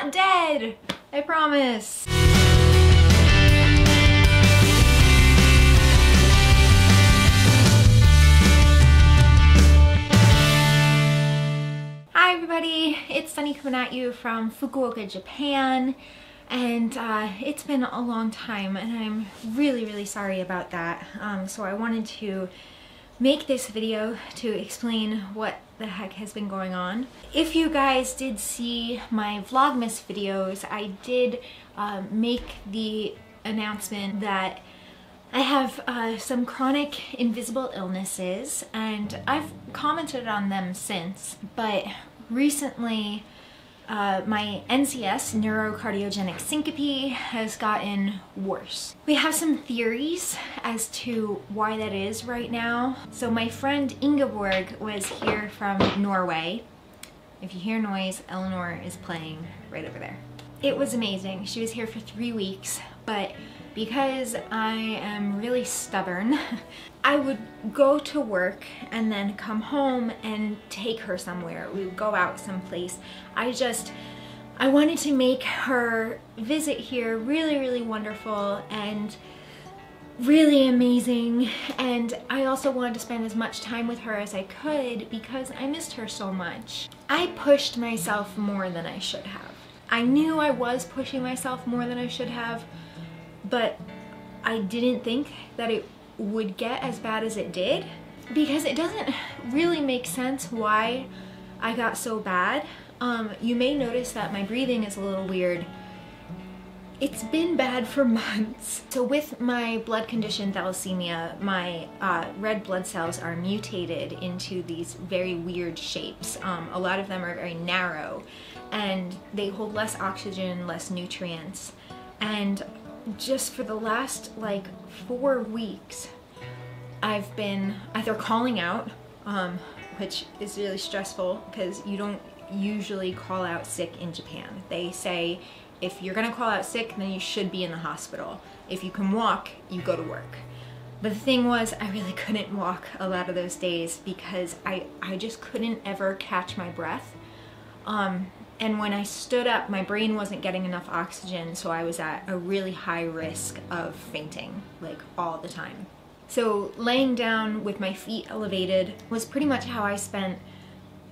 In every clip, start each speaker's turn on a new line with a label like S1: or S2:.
S1: not dead. I promise. Hi everybody, it's Sonnie coming at you from Fukuoka, Japan, and it's been a long time and I'm really sorry about that. So I wanted to make this video to explain what the heck has been going on. If you guys did see my Vlogmas videos, I did make the announcement that I have some chronic invisible illnesses, and I've commented on them since, but recently my NCS, neurocardiogenic syncope, has gotten worse. We have some theories as to why that is right now. So my friend Ingeborg was here from Norway. If you hear noise, Eleanor is playing right over there. It was amazing. She was here for 3 weeks, but because I am really stubborn, I would go to work and then come home and take her somewhere. We would go out someplace. I wanted to make her visit here really wonderful and really amazing, and I also wanted to spend as much time with her as I could because I missed her so much. I pushed myself more than I should have. I knew I was pushing myself more than I should have, but I didn't think that it would get as bad as it did, because it doesn't really make sense why I got so bad. You may notice that my breathing is a little weird. It's been bad for months. So with my blood condition thalassemia, my red blood cells are mutated into these very weird shapes. A lot of them are very narrow and they hold less oxygen, less nutrients. And just for the last like 4 weeks, I've been either calling out, which is really stressful because you don't usually call out sick in Japan. They say if you're gonna call out sick, then you should be in the hospital. If you can walk, you go to work. But the thing was, I really couldn't walk a lot of those days because I just couldn't ever catch my breath. And when I stood up, my brain wasn't getting enough oxygen, so I was at a really high risk of fainting, like all the time. So laying down with my feet elevated was pretty much how I spent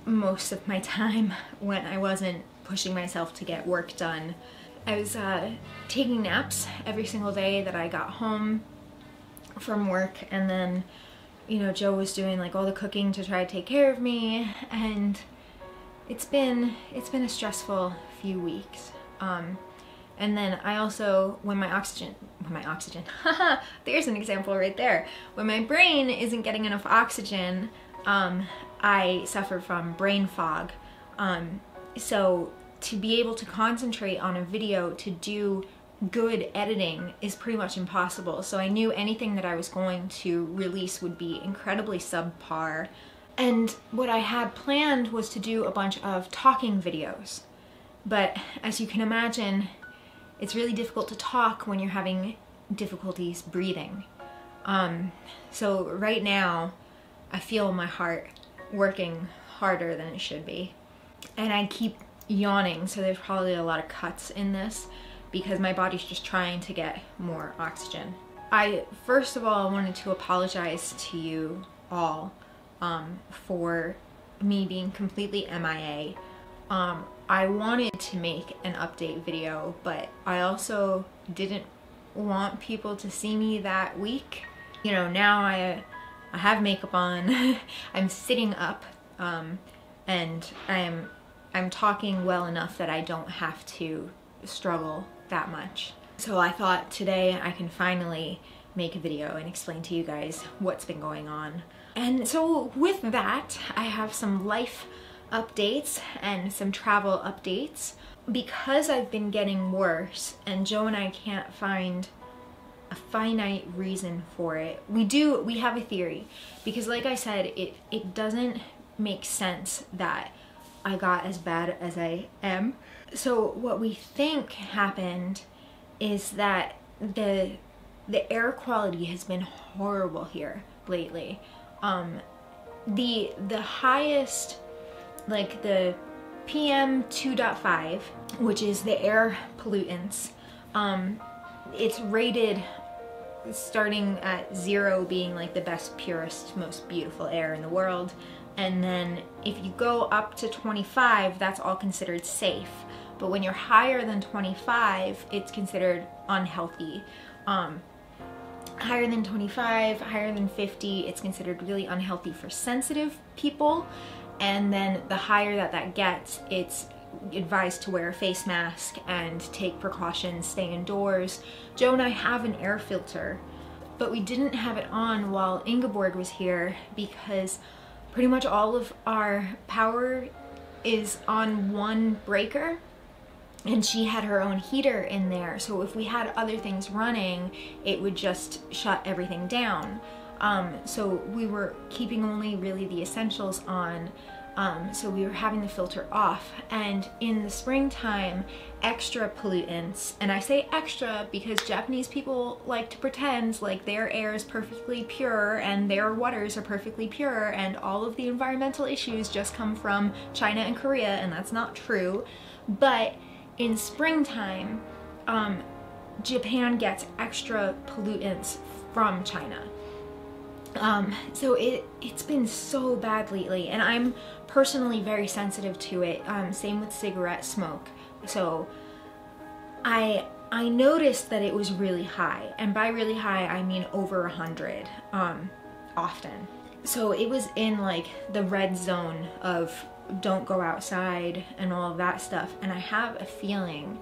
S1: most of my time when I wasn't pushing myself to get work done. I was taking naps every single day that I got home from work, and then, you know, Joe was doing like all the cooking to try to take care of me, and it's been a stressful few weeks. And then I also, when my oxygen, there's an example right there. When my brain isn't getting enough oxygen, I suffer from brain fog. So to be able to concentrate on a video, to do good editing, is pretty much impossible. So I knew anything that I was going to release would be incredibly subpar. And what I had planned was to do a bunch of talking videos. But as you can imagine, it's really difficult to talk when you're having difficulties breathing. So right now, I feel my heart working harder than it should be. And I keep yawning, so there's probably a lot of cuts in this because my body's just trying to get more oxygen. I first of all wanted to apologize to you all for me being completely MIA. I wanted to make an update video, but I also didn't want people to see me that weak. You know, now I have makeup on, I'm sitting up, and I'm talking well enough that I don't have to struggle that much. So I thought today I can finally make a video and explain to you guys what's been going on. And so with that, I have some life updates and some travel updates. Because I've been getting worse and Joe and I can't find a finite reason for it, we have a theory, because like I said, it doesn't make sense that I got as bad as I am. So what we think happened is that the air quality has been horrible here lately. The highest, like the PM 2.5, which is the air pollutants. It's rated starting at 0 being like the best, purest, most beautiful air in the world. And then if you go up to 25, that's all considered safe. But when you're higher than 25, it's considered unhealthy. Higher than 25, higher than 50, it's considered really unhealthy for sensitive people. And then the higher that gets, it's advised to wear a face mask and take precautions, stay indoors. Joe and I have an air filter, but we didn't have it on while Ingeborg was here because pretty much all of our power is on one breaker, and she had her own heater in there. So if we had other things running, it would just shut everything down. So we were keeping only really the essentials on. So we were having the filter off, and in the springtime, extra pollutants, and I say extra because Japanese people like to pretend like their air is perfectly pure and their waters are perfectly pure and all of the environmental issues just come from China and Korea, and that's not true. But in springtime, Japan gets extra pollutants from China. So it's been so bad lately, and I'm personally very sensitive to it. Same with cigarette smoke. So I noticed that it was really high, and by really high I mean over 100 often. So it was in like the red zone of don't go outside and all of that stuff, and I have a feeling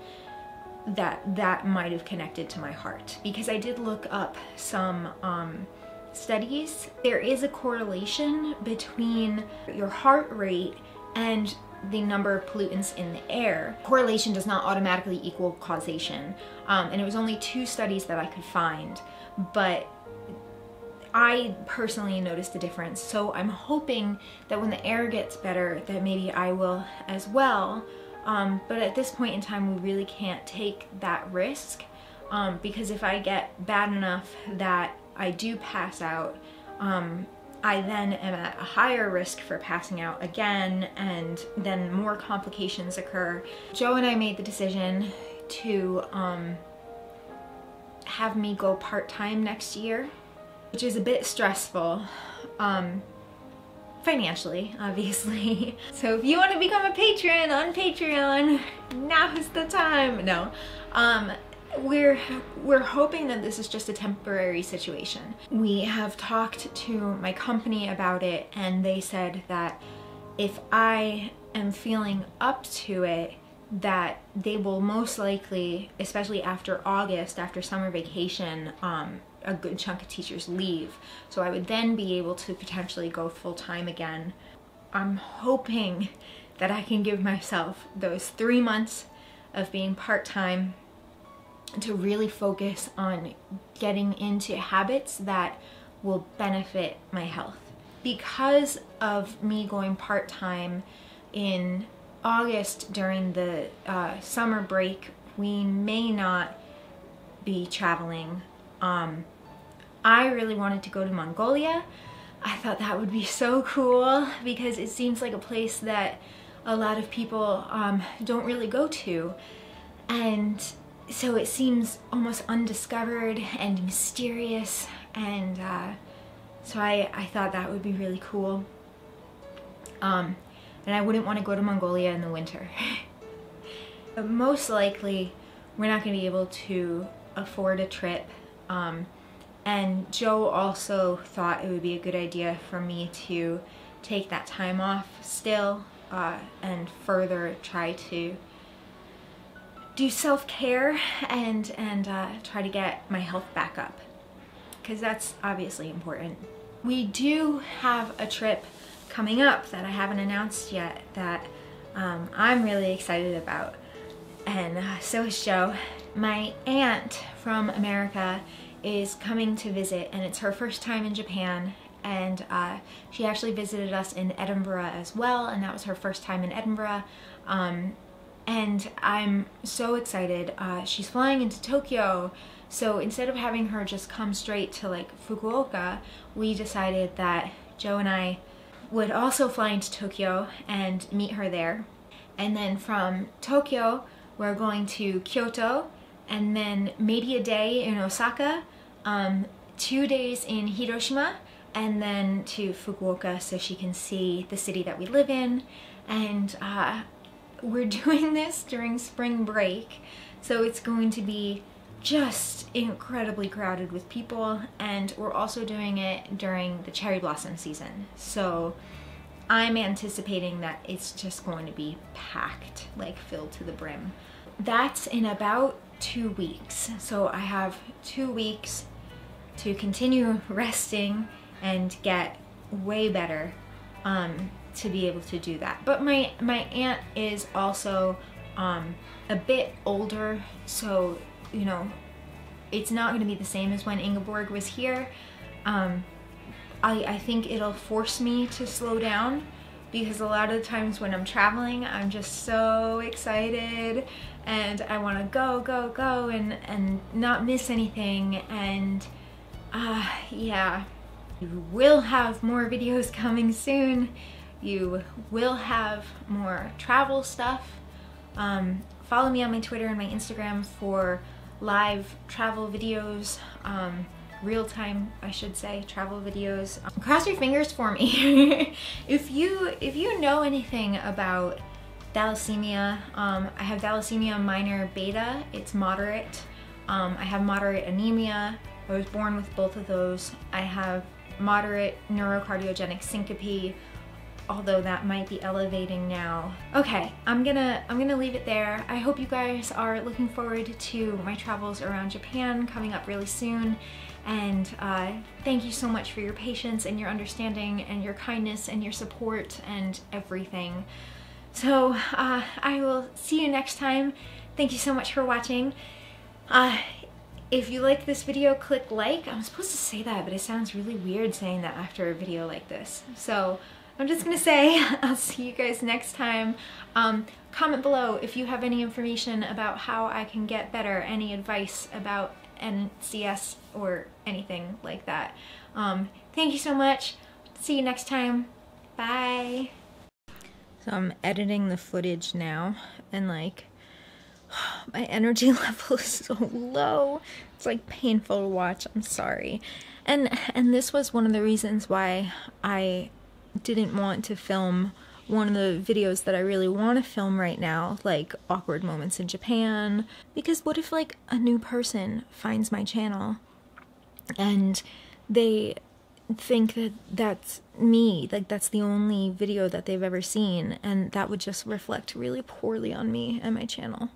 S1: that might have connected to my heart, because I did look up some studies. There is a correlation between your heart rate and the number of pollutants in the air. Correlation does not automatically equal causation. And it was only 2 studies that I could find, but I personally noticed a difference. So I'm hoping that when the air gets better, that maybe I will as well. But at this point in time, we really can't take that risk, because if I get bad enough that I do pass out, I then am at a higher risk for passing out again, and then more complications occur. Joe and I made the decision to have me go part-time next year, which is a bit stressful, financially, obviously. So if you want to become a patron on Patreon, now's the time. No. We're hoping that this is just a temporary situation. We have talked to my company about it, and they said that if I am feeling up to it, that they will most likely, especially after August, after summer vacation, a good chunk of teachers leave. So I would then be able to potentially go full-time again. I'm hoping that I can give myself those 3 months of being part-time to really focus on getting into habits that will benefit my health. Because of me going part-time in August during the summer break, we may not be traveling. I really wanted to go to Mongolia. I thought that would be so cool because it seems like a place that a lot of people don't really go to. And so it seems almost undiscovered and mysterious, and so I thought that would be really cool. And I wouldn't want to go to Mongolia in the winter. But most likely, we're not going to be able to afford a trip. And Joe also thought it would be a good idea for me to take that time off still, and further try to do self-care and try to get my health back up, because that's obviously important. We do have a trip coming up that I haven't announced yet that I'm really excited about, and so is Joe. My aunt from America is coming to visit, and it's her first time in Japan, and she actually visited us in Edinburgh as well, and that was her first time in Edinburgh. And I'm so excited. She's flying into Tokyo, so instead of having her just come straight to like Fukuoka, we decided that Joe and I would also fly into Tokyo and meet her there. And then from Tokyo, we're going to Kyoto, and then maybe a day in Osaka, 2 days in Hiroshima, and then to Fukuoka so she can see the city that we live in. And we're doing this during spring break, so it's going to be just incredibly crowded with people, and we're also doing it during the cherry blossom season. So I'm anticipating that it's just going to be packed, like filled to the brim. That's in about 2 weeks. So I have 2 weeks to continue resting and get way better to be able to do that. But my aunt is also a bit older, so you know, it's not going to be the same as when Ingeborg was here. I think it'll force me to slow down, because a lot of the times when I'm traveling, I'm just so excited and I want to go and not miss anything. And yeah, you will have more videos coming soon. You will have more travel stuff. Follow me on my Twitter and my Instagram for live travel videos, real-time, I should say, travel videos. Cross your fingers for me. If you know anything about thalassemia, I have thalassemia minor beta. It's moderate. I have moderate anemia. I was born with both of those. I have moderate neurocardiogenic syncope, although that might be elevating now. Okay, I'm gonna leave it there. I hope you guys are looking forward to my travels around Japan coming up really soon. And thank you so much for your patience and your understanding and your kindness and your support and everything. So I will see you next time. Thank you so much for watching. If you like this video, click like. I'm supposed to say that, but it sounds really weird saying that after a video like this. So I'm just gonna say I'll see you guys next time. Comment below if you have any information about how I can get better, any advice about NCS or anything like that. Thank you so much. See you next time. Bye. So I'm editing the footage now, and like my energy level is so low. It's like painful to watch. I'm sorry. And this was one of the reasons why I didn't want to film one of the videos that I really want to film right now, like awkward moments in Japan, because what if like a new person finds my channel and they think that that's me, like that's the only video that they've ever seen, and that would just reflect really poorly on me and my channel.